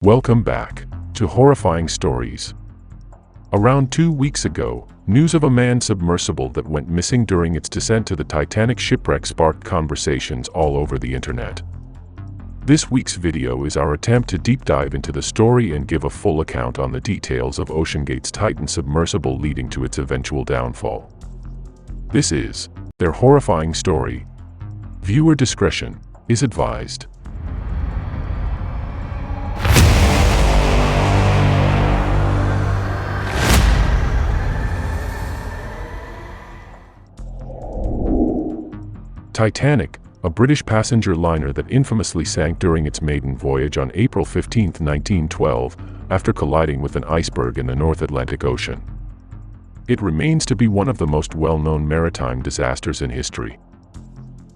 Welcome back to Horrifying Stories. Around 2 weeks ago, news of a manned submersible that went missing during its descent to the Titanic shipwreck sparked conversations all over the internet. This week's video is our attempt to deep dive into the story and give a full account on the details of OceanGate's Titan submersible leading to its eventual downfall. This is their horrifying story. Viewer discretion is advised. Titanic, a British passenger liner that infamously sank during its maiden voyage on April 15, 1912, after colliding with an iceberg in the North Atlantic Ocean. It remains to be one of the most well-known maritime disasters in history.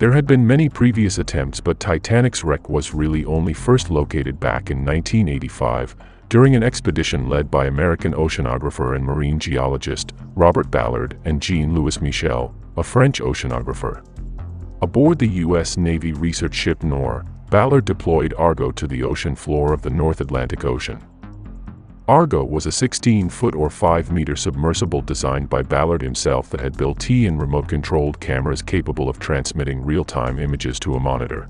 There had been many previous attempts, but Titanic's wreck was really only first located back in 1985, during an expedition led by American oceanographer and marine geologist Robert Ballard and Jean-Louis Michel, a French oceanographer. Aboard the U.S. Navy research ship Nor, Ballard deployed Argo to the ocean floor of the North Atlantic Ocean. Argo was a 16-foot or 5-meter submersible designed by Ballard himself that had built-in remote-controlled cameras capable of transmitting real-time images to a monitor.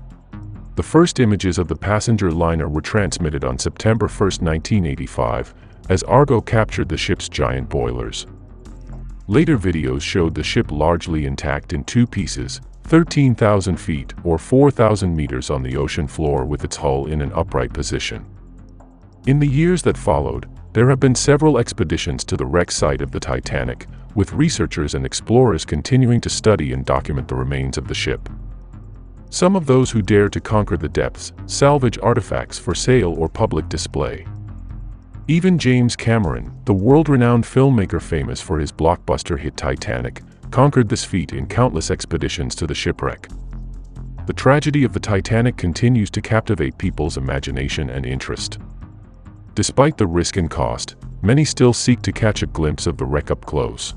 The first images of the passenger liner were transmitted on September 1, 1985, as Argo captured the ship's giant boilers. Later videos showed the ship largely intact in two pieces, 13,000 feet or 4,000 meters on the ocean floor with its hull in an upright position. In the years that followed, there have been several expeditions to the wreck site of the Titanic, with researchers and explorers continuing to study and document the remains of the ship. Some of those who dare to conquer the depths salvage artifacts for sale or public display. Even James Cameron, the world-renowned filmmaker famous for his blockbuster hit Titanic, conquered this feat in countless expeditions to the shipwreck. The tragedy of the Titanic continues to captivate people's imagination and interest. Despite the risk and cost, many still seek to catch a glimpse of the wreck up close.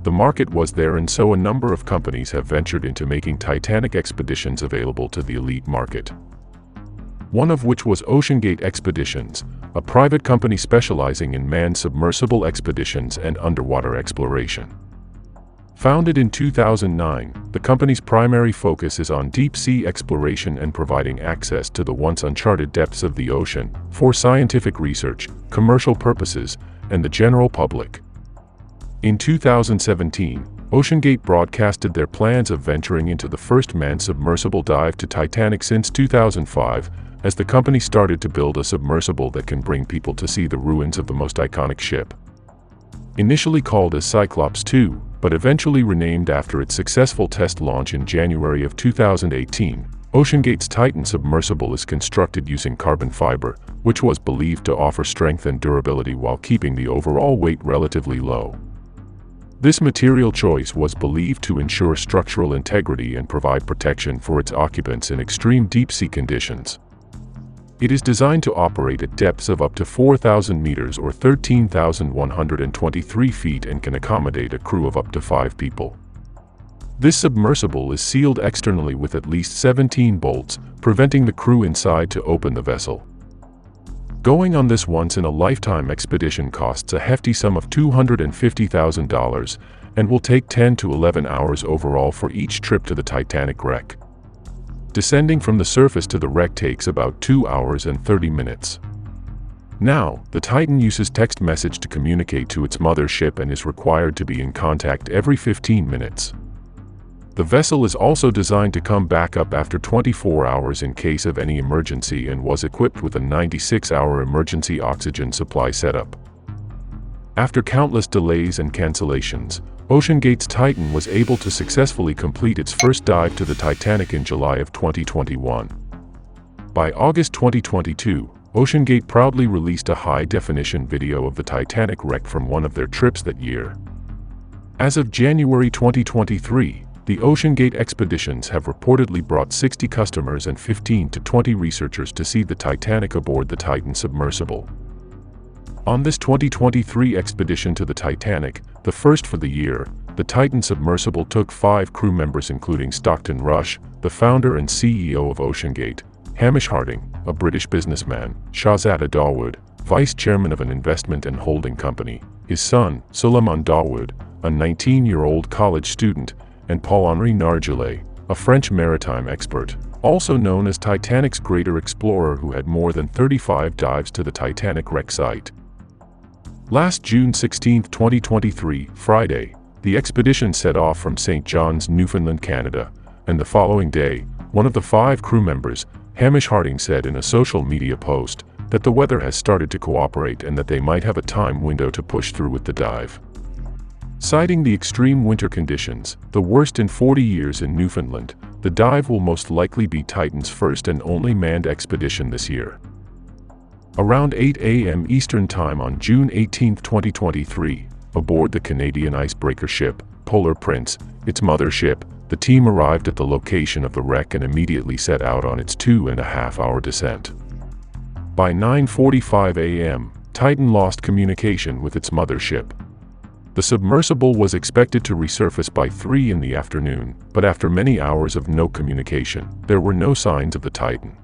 The market was there, and so a number of companies have ventured into making Titanic expeditions available to the elite market. One of which was OceanGate Expeditions, a private company specializing in manned submersible expeditions and underwater exploration. Founded in 2009, the company's primary focus is on deep-sea exploration and providing access to the once uncharted depths of the ocean for scientific research, commercial purposes, and the general public. In 2017, OceanGate broadcasted their plans of venturing into the first manned submersible dive to Titanic since 2005, as the company started to build a submersible that can bring people to see the ruins of the most iconic ship. Initially called as Cyclops 2, but eventually renamed after its successful test launch in January of 2018, OceanGate's Titan submersible is constructed using carbon fiber, which was believed to offer strength and durability while keeping the overall weight relatively low. This material choice was believed to ensure structural integrity and provide protection for its occupants in extreme deep-sea conditions. It is designed to operate at depths of up to 4,000 meters or 13,123 feet and can accommodate a crew of up to 5 people. This submersible is sealed externally with at least 17 bolts, preventing the crew inside to open the vessel. Going on this once-in-a-lifetime expedition costs a hefty sum of $250,000 and will take 10 to 11 hours overall for each trip to the Titanic wreck. Descending from the surface to the wreck takes about 2 hours and 30 minutes. Now, the Titan uses text message to communicate to its mother ship and is required to be in contact every 15 minutes. The vessel is also designed to come back up after 24 hours in case of any emergency and was equipped with a 96-hour emergency oxygen supply setup. After countless delays and cancellations, OceanGate's Titan was able to successfully complete its first dive to the Titanic in July of 2021. By August 2022, OceanGate proudly released a high-definition video of the Titanic wreck from one of their trips that year. As of January 2023, the OceanGate expeditions have reportedly brought 60 customers and 15 to 20 researchers to see the Titanic aboard the Titan submersible. On this 2023 expedition to the Titanic, the first for the year, the Titan submersible took 5 crew members including Stockton Rush, the founder and CEO of OceanGate, Hamish Harding, a British businessman, Shahzada Dawood, vice chairman of an investment and holding company, his son, Suleiman Dawood, a 19-year-old college student, and Paul-Henri Nargeolet, a French maritime expert, also known as Titanic's greater explorer who had more than 35 dives to the Titanic wreck site. Last June 16, 2023, Friday, the expedition set off from St. John's, Newfoundland, Canada, and the following day, one of the 5 crew members, Hamish Harding, said in a social media post that the weather has started to cooperate and that they might have a time window to push through with the dive. Citing the extreme winter conditions, the worst in 40 years in Newfoundland, the dive will most likely be Titan's first and only manned expedition this year. Around 8 a.m. Eastern Time on June 18, 2023, aboard the Canadian icebreaker ship, Polar Prince, its mother ship, the team arrived at the location of the wreck and immediately set out on its 2.5-hour descent. By 9:45 a.m., Titan lost communication with its mother ship. The submersible was expected to resurface by 3 in the afternoon, but after many hours of no communication, there were no signs of the Titan.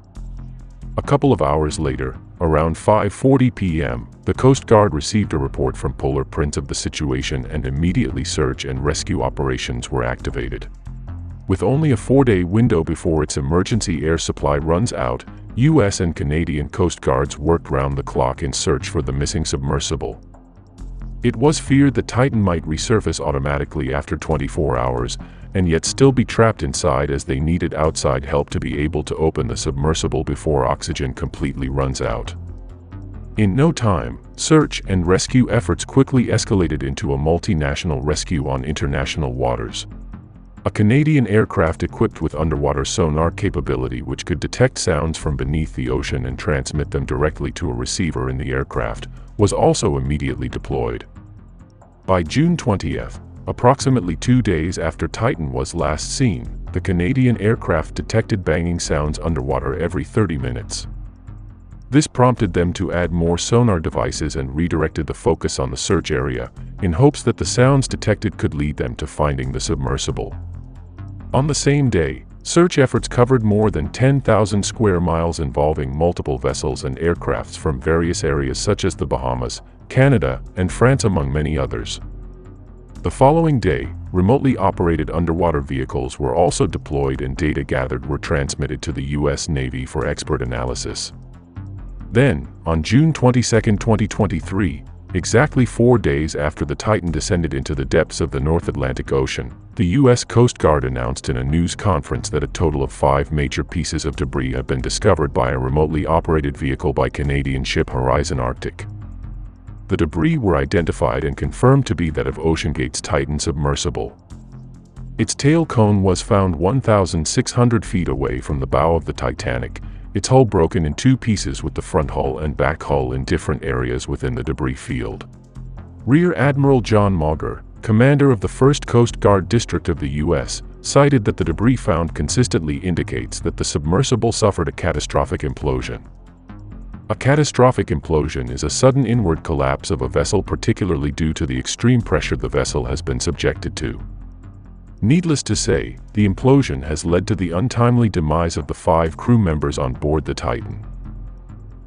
A couple of hours later, around 5:40 p.m., the Coast Guard received a report from Polar Prince of the situation and immediately search and rescue operations were activated. With only a 4-day window before its emergency air supply runs out, U.S. and Canadian Coast Guards worked round the clock in search for the missing submersible. It was feared the Titan might resurface automatically after 24 hours, and yet still be trapped inside as they needed outside help to be able to open the submersible before oxygen completely runs out. In no time, search and rescue efforts quickly escalated into a multinational rescue on international waters. A Canadian aircraft equipped with underwater sonar capability which could detect sounds from beneath the ocean and transmit them directly to a receiver in the aircraft, was also immediately deployed. By June 20th, approximately 2 days after Titan was last seen, the Canadian aircraft detected banging sounds underwater every 30 minutes. This prompted them to add more sonar devices and redirected the focus on the search area, in hopes that the sounds detected could lead them to finding the submersible. On the same day, search efforts covered more than 10,000 square miles involving multiple vessels and aircrafts from various areas such as the Bahamas, Canada, and France among many others. The following day, remotely operated underwater vehicles were also deployed and data gathered were transmitted to the U.S. Navy for expert analysis. Then, on June 22, 2023, exactly 4 days after the Titan descended into the depths of the North Atlantic Ocean, the U.S. Coast Guard announced in a news conference that a total of 5 major pieces of debris have been discovered by a remotely operated vehicle by Canadian ship Horizon Arctic. The debris were identified and confirmed to be that of OceanGate's Titan submersible. Its tail cone was found 1,600 feet away from the bow of the Titanic, its hull broken in 2 pieces with the front hull and back hull in different areas within the debris field. Rear Admiral John Mauger, commander of the 1st Coast Guard District of the U.S., cited that the debris found consistently indicates that the submersible suffered a catastrophic implosion. A catastrophic implosion is a sudden inward collapse of a vessel, particularly due to the extreme pressure the vessel has been subjected to. Needless to say, the implosion has led to the untimely demise of the 5 crew members on board the Titan.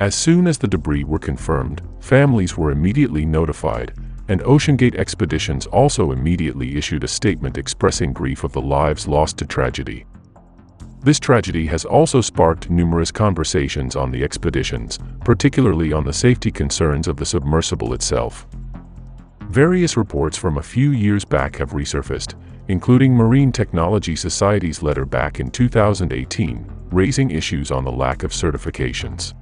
As soon as the debris were confirmed, families were immediately notified, and OceanGate Expeditions also immediately issued a statement expressing grief of the lives lost to tragedy. This tragedy has also sparked numerous conversations on the expeditions, particularly on the safety concerns of the submersible itself. Various reports from a few years back have resurfaced, including Marine Technology Society's letter back in 2018, raising issues on the lack of certifications.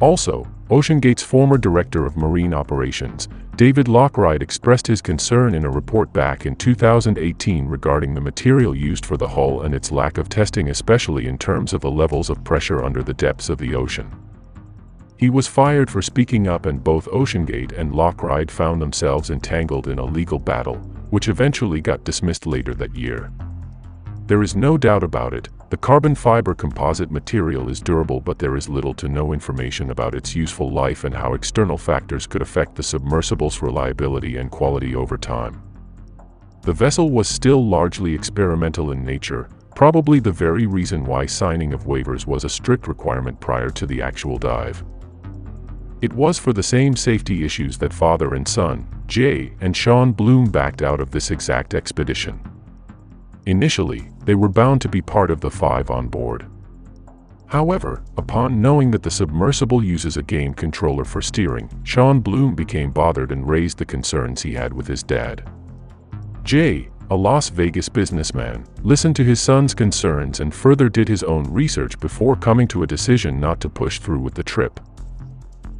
Also, OceanGate's former Director of Marine Operations, David Lockright, expressed his concern in a report back in 2018 regarding the material used for the hull and its lack of testing, especially in terms of the levels of pressure under the depths of the ocean. He was fired for speaking up, and both OceanGate and Lockright found themselves entangled in a legal battle, which eventually got dismissed later that year. There is no doubt about it, the carbon fiber composite material is durable, but there is little to no information about its useful life and how external factors could affect the submersible's reliability and quality over time. The vessel was still largely experimental in nature, probably the very reason why signing of waivers was a strict requirement prior to the actual dive. It was for the same safety issues that father and son, Jay and Sean Bloom, backed out of this exact expedition. Initially, they were bound to be part of the 5 on board. However, upon knowing that the submersible uses a game controller for steering, Sean Bloom became bothered and raised the concerns he had with his dad. Jay, a Las Vegas businessman, listened to his son's concerns and further did his own research before coming to a decision not to push through with the trip.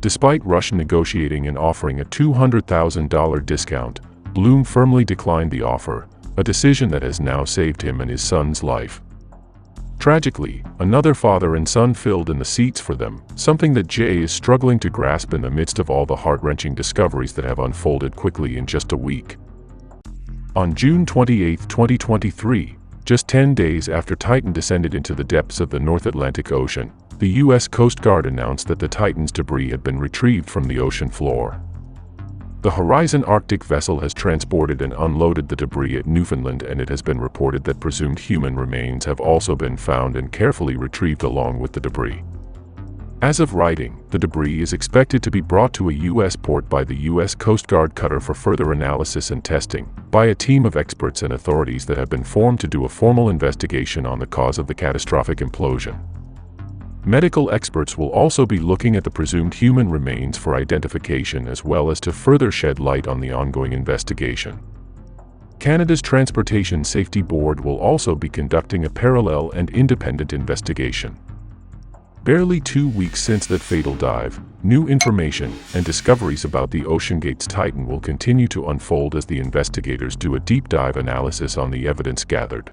Despite Rush negotiating and offering a $200,000 discount, Bloom firmly declined the offer, a decision that has now saved him and his son's life. Tragically, another father and son filled in the seats for them, something that Jay is struggling to grasp in the midst of all the heart-wrenching discoveries that have unfolded quickly in just a week. On June 28, 2023, just 10 days after Titan descended into the depths of the North Atlantic Ocean, the U.S. Coast Guard announced that the Titan's debris had been retrieved from the ocean floor. The Horizon Arctic vessel has transported and unloaded the debris at Newfoundland, and it has been reported that presumed human remains have also been found and carefully retrieved along with the debris. As of writing, the debris is expected to be brought to a U.S. port by the U.S. Coast Guard cutter for further analysis and testing by a team of experts and authorities that have been formed to do a formal investigation on the cause of the catastrophic implosion. Medical experts will also be looking at the presumed human remains for identification as well as to further shed light on the ongoing investigation. Canada's Transportation Safety Board will also be conducting a parallel and independent investigation. Barely 2 weeks since that fatal dive, new information and discoveries about the OceanGate's Titan will continue to unfold as the investigators do a deep dive analysis on the evidence gathered.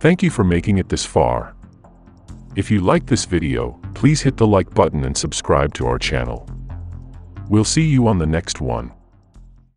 Thank you for making it this far. If you liked this video, please hit the like button and subscribe to our channel. We'll see you on the next one.